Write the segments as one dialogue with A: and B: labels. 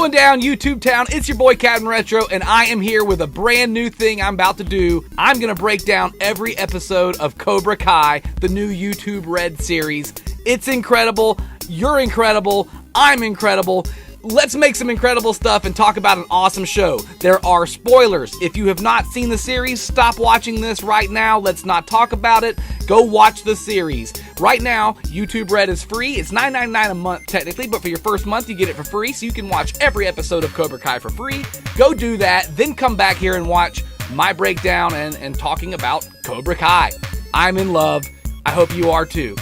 A: going down, YouTube town? It's your boy Captain Retro, and I am here with a brand new thing I'm about to do. I'm going to break down every episode of Cobra Kai, the new YouTube Red series. It's incredible. You're incredible. I'm incredible. Let's make some incredible stuff and talk about an awesome show. There are spoilers. If you have not seen the series, stop watching this right now. Let's not talk about it. Go watch the series. Right now, YouTube Red is free. It's $9.99 a month technically, but for your first month, you get it for free, so you can watch every episode of Cobra Kai for free. Go do that, then come back here and watch my breakdown and talking about Cobra Kai. I'm in love. I hope you are too.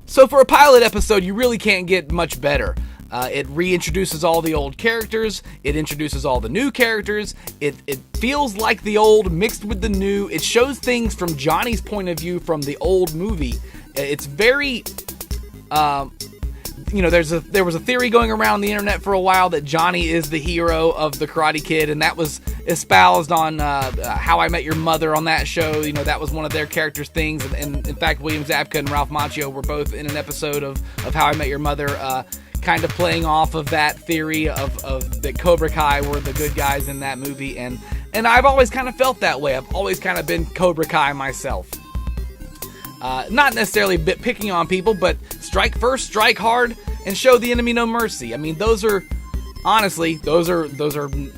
A: So for a pilot episode, you really can't get much better. It reintroduces all the old characters. It introduces all the new characters. It feels like the old mixed with the new. It shows things from Johnny's point of view from the old movie. It's very... there was a theory going around the internet for a while that Johnny is the hero of the Karate Kid, and that was espoused on How I Met Your Mother on that show. You know, that was one of their characters' things, and in fact, William Zabka and Ralph Macchio were both in an episode of How I Met Your Mother, kind of playing off of that theory of that Cobra Kai were the good guys in that movie, and I've always kind of felt that way. I've always kind of been Cobra Kai myself. Not necessarily picking on people, but strike first, strike hard, and show the enemy no mercy. I mean, those are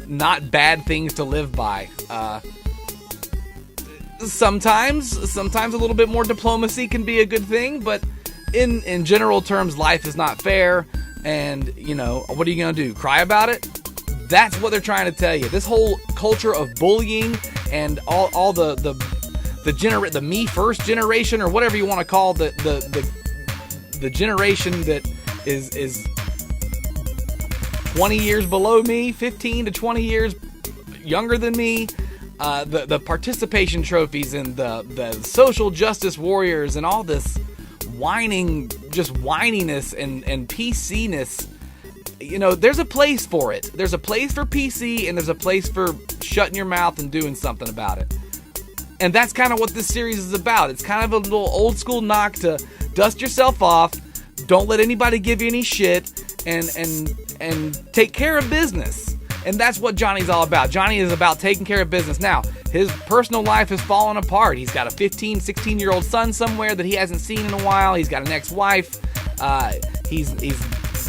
A: not bad things to live by. Sometimes a little bit more diplomacy can be a good thing, but in general terms, life is not fair. And you know, what are you gonna do? Cry about it? That's what they're trying to tell you. This whole culture of bullying and all the me first generation, or whatever you want to call the generation that is 20 years below me, 15 to 20 years younger than me, the participation trophies and the social justice warriors and all this whininess and PC-ness. You know, there's a place for it. There's a place for PC, and there's a place for shutting your mouth and doing something about it. And that's kind of what this series is about. It's kind of a little old school knock to dust yourself off, don't let anybody give you any shit, and take care of business. And that's what Johnny's all about. Johnny is about taking care of business. Now, his personal life has fallen apart. He's got a 15, 16-year-old son somewhere that he hasn't seen in a while. He's got an ex-wife. He's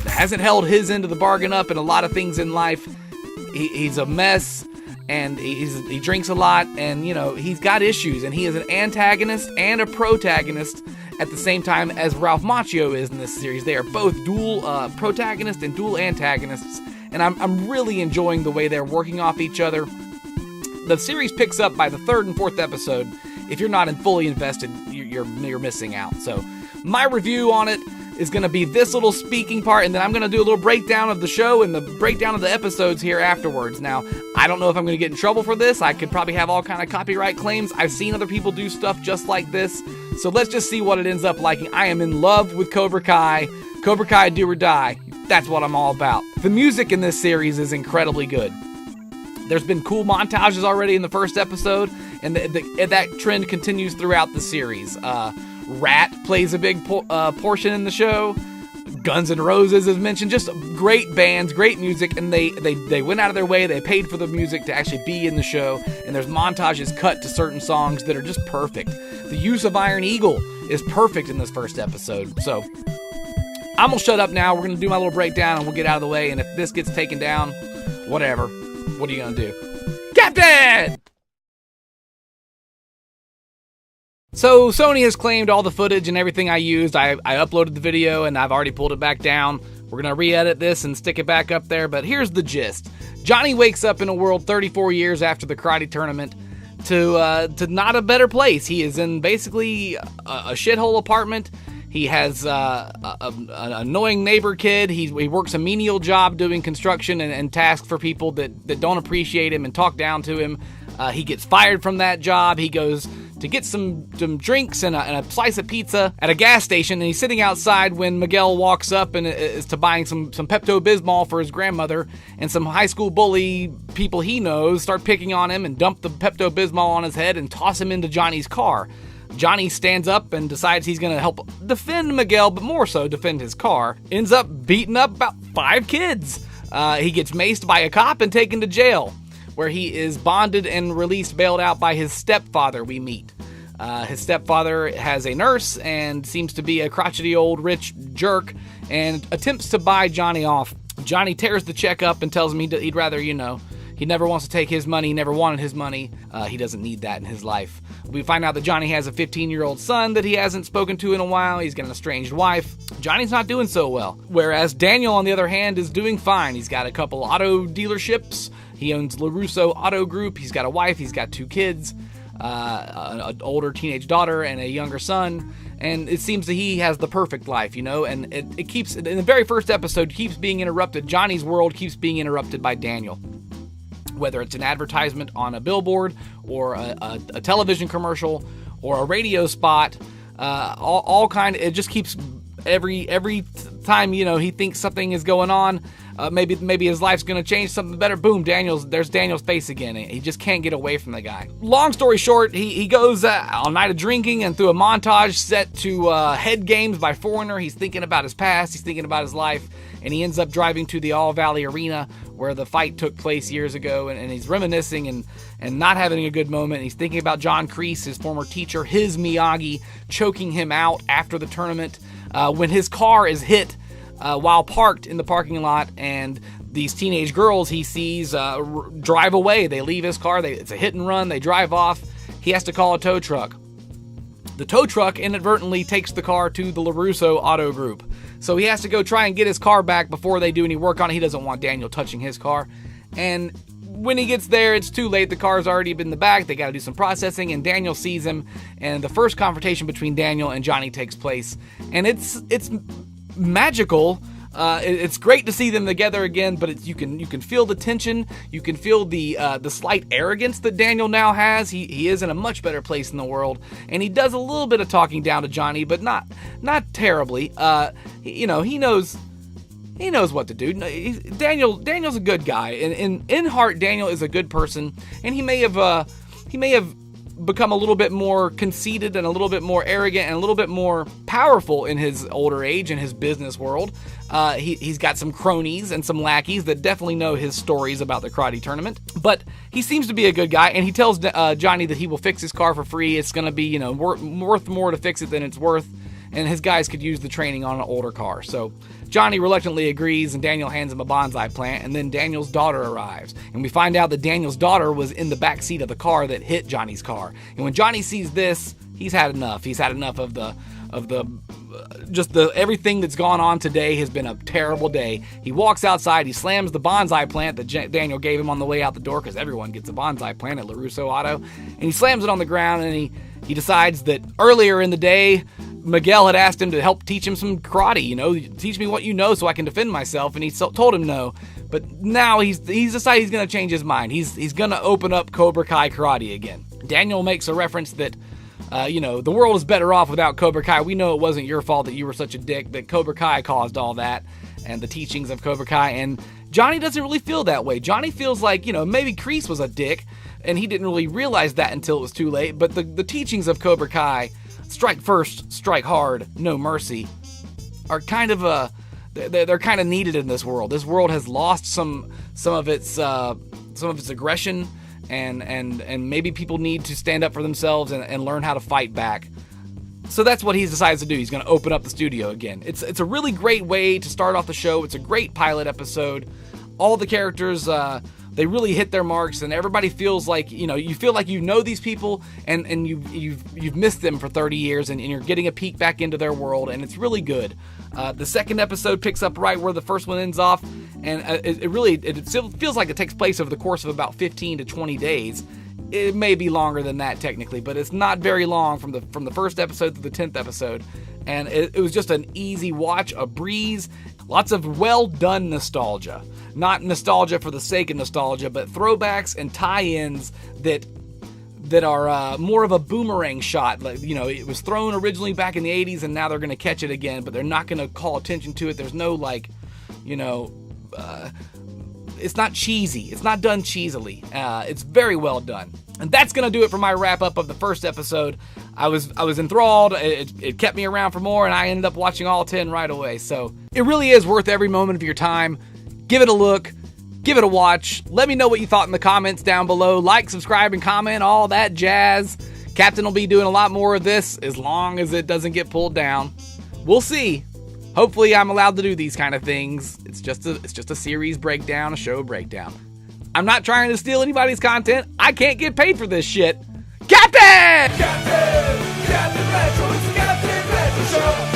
A: hasn't held his end of the bargain up in a lot of things in life. He's a mess. And he drinks a lot, and you know, he's got issues, and he is an antagonist and a protagonist at the same time as Ralph Macchio is in this series. They are both dual protagonists and dual antagonists, and I'm really enjoying the way they're working off each other. The series picks up by the third and fourth episode. If you're not fully invested, you're missing out. So my review on it is going to be this little speaking part, and then I'm going to do a little breakdown of the show and the breakdown of the episodes here afterwards. Now, I don't know if I'm going to get in trouble for this. I could probably have all kind of copyright claims. I've seen other people do stuff just like this, so let's just see what it ends up liking. I am in love with Cobra Kai. Cobra Kai do or die. That's what I'm all about. The music in this series is incredibly good. There's been cool montages already in the first episode, and that trend continues throughout the series. Rat plays a big portion in the show. Guns N' Roses is mentioned. Just great bands, great music, and they went out of their way. They paid for the music to actually be in the show, and there's montages cut to certain songs that are just perfect. The use of Iron Eagle is perfect in this first episode. So I'm gonna shut up now. We're gonna do my little breakdown, and we'll get out of the way. And if this gets taken down, whatever. What are you gonna do, Captain? So Sony has claimed all the footage and everything I used. I uploaded the video and I've already pulled it back down. We're going to re-edit this and stick it back up there, but here's the gist. Johnny wakes up in a world 34 years after the karate tournament to not a better place. He is in basically a shithole apartment. He has an annoying neighbor kid. He works a menial job doing construction and tasks for people that don't appreciate him and talk down to him. He gets fired from that job. He goes to get some drinks and a slice of pizza at a gas station, and he's sitting outside when Miguel walks up and is to buying some Pepto-Bismol for his grandmother, and some high school bully people he knows start picking on him and dump the Pepto-Bismol on his head and toss him into Johnny's car. Johnny stands up and decides he's going to help defend Miguel, but more so defend his car. Ends up beating up about 5 kids. He gets maced by a cop and taken to jail, where he is bonded and released, bailed out by his stepfather we meet. His stepfather has a nurse and seems to be a crotchety old rich jerk and attempts to buy Johnny off. Johnny tears the check up and tells him he'd rather, he never wants to take his money, he never wanted his money. He doesn't need that in his life. We find out that Johnny has a 15-year-old son that he hasn't spoken to in a while. He's got an estranged wife. Johnny's not doing so well. Whereas Daniel, on the other hand, is doing fine. He's got a couple auto dealerships. He owns Larusso Auto Group. He's got a wife. He's got 2 kids, an older teenage daughter and a younger son. And it seems that he has the perfect life, and it keeps, in the very first episode, keeps being interrupted. Johnny's world keeps being interrupted by Daniel. Whether it's an advertisement on a billboard or a television commercial or a radio spot, it just keeps every time, he thinks something is going on, maybe his life's going to change, something better, boom, there's Daniel's face again. He just can't get away from the guy. Long story short, he goes on a night of drinking, and through a montage set to Head Games by Foreigner, he's thinking about his past, he's thinking about his life, and he ends up driving to the All Valley Arena where the fight took place years ago, and he's reminiscing and not having a good moment. He's thinking about John Kreese, his former teacher, his Miyagi, choking him out after the tournament when his car is hit while parked in the parking lot, and these teenage girls he sees drive away. They leave his car. It's a hit and run. They drive off. He has to call a tow truck. The tow truck inadvertently takes the car to the Larusso Auto Group. So he has to go try and get his car back before they do any work on it. He doesn't want Daniel touching his car. And when he gets there, it's too late. The car's already been in the back. They got to do some processing, and Daniel sees him. And the first confrontation between Daniel and Johnny takes place. And it's magical. It's great to see them together again, but you can feel the tension. You can feel the slight arrogance that Daniel now has. He is in a much better place in the world, and he does a little bit of talking down to Johnny, but not terribly. He knows what to do. Daniel's a good guy, and in heart, Daniel is a good person, and he may have become a little bit more conceited and a little bit more arrogant and a little bit more powerful in his older age in his business world. He's got some cronies and some lackeys that definitely know his stories about the karate tournament, but he seems to be a good guy, and he tells Johnny that he will fix his car for free. It's going to be, worth more to fix it than it's worth, and his guys could use the training on an older car. So Johnny reluctantly agrees, and Daniel hands him a bonsai plant, and then Daniel's daughter arrives. And we find out that Daniel's daughter was in the back seat of the car that hit Johnny's car. And when Johnny sees this, he's had enough. He's had enough of everything that's gone on today has been a terrible day. He walks outside, he slams the bonsai plant that Daniel gave him on the way out the door, because everyone gets a bonsai plant at Larusso Auto, and he slams it on the ground, and he decides that earlier in the day, Miguel had asked him to help teach him some karate, teach me what you know so I can defend myself, and he told him no. But now he's decided he's going to change his mind. He's going to open up Cobra Kai karate again. Daniel makes a reference that, the world is better off without Cobra Kai. We know it wasn't your fault that you were such a dick, that Cobra Kai caused all that, and the teachings of Cobra Kai, and Johnny doesn't really feel that way. Johnny feels like, maybe Kreese was a dick, and he didn't really realize that until it was too late, but the teachings of Cobra Kai, strike first, strike hard, no mercy, are kind of they're kind of needed in this world. This world has lost some of its aggression, and maybe people need to stand up for themselves and learn how to fight back. So that's what he decides to do. He's going to open up the studio again. It's a really great way to start off the show. It's a great pilot episode. All the characters, they really hit their marks, and everybody feels like, you feel like these people, and you've missed them for 30 years, and you're getting a peek back into their world, and it's really good. The second episode picks up right where the first one ends off, and it still feels like it takes place over the course of about 15 to 20 days. It may be longer than that technically, but it's not very long from the first episode to the 10th episode, and it was just an easy watch, a breeze. Lots of well-done nostalgia. Not nostalgia for the sake of nostalgia, but throwbacks and tie-ins that that are more of a boomerang shot. Like, you know, it was thrown originally back in the 80s and now they're going to catch it again, but they're not going to call attention to it. There's no, like, you know, it's not cheesy. It's not done cheesily. It's very well done. And that's going to do it for my wrap up of the first episode. I was enthralled. It kept me around for more, and I ended up watching all 10 right away. So it really is worth every moment of your time. Give it a look. Give it a watch. Let me know what you thought in the comments down below. Like, subscribe, and comment, all that jazz. Captain will be doing a lot more of this as long as it doesn't get pulled down. We'll see. Hopefully I'm allowed to do these kind of things. It's just a series breakdown, a show breakdown. I'm not trying to steal anybody's content. I can't get paid for this shit. Captain!
B: Captain Retro, it's the Captain Retro Show.